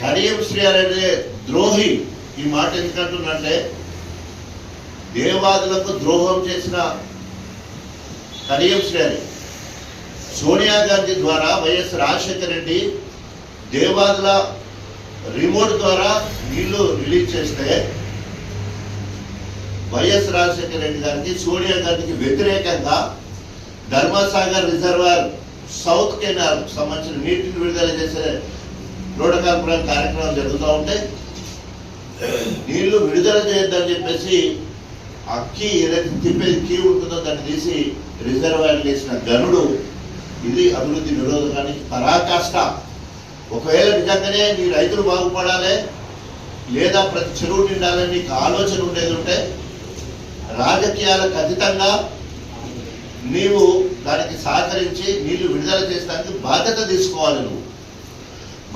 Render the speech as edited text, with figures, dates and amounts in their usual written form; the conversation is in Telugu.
కడియం శ్రీహరి అనే ద్రోహి, ఈ మాట ఎందుకంటున్నంటే దేవాదులకు ద్రోహం చేసిన కడియం శ్రీహరి సోనియా గాంధీ ద్వారా వైఎస్ రాజశేఖర రెడ్డి దేవాదుల రిమోట్ ద్వారా నీళ్లు రిలీజ్ చేస్తే వైఎస్ రాజశేఖర రెడ్డి గారికి సోనియా గాంధీకి వ్యతిరేకంగా ధర్మసాగర్ రిజర్వాయర్ సౌత్ కెనాల్ సంబంధించిన నీటిని విడుదల చేసే ప్రోటోకాల్ కార్యక్రమాలు జరుగుతూ ఉంటాయి. నీళ్లు విడుదల చేయొద్దని చెప్పేసి ఆ కీ ఏదైతే తిప్పేది కీ ఉంటుందో దాన్ని తీసి రిజర్వాయర్ చేసిన గనుడు. ఇది అభివృద్ధి నిరోధకానికి పరాకాష్ట. ఒకవేళ నిజంగానే నీ రైతులు బాగుపడాలి లేదా ప్రతి చెరువు నిండాలని నీకు ఆలోచన ఉండేది ఉంటే రాజకీయాలకు అతీతంగా నీవు దానికి సహకరించి నీళ్లు విడుదల చేసడానికి బాధ్యత తీసుకోవాలి. నువ్వు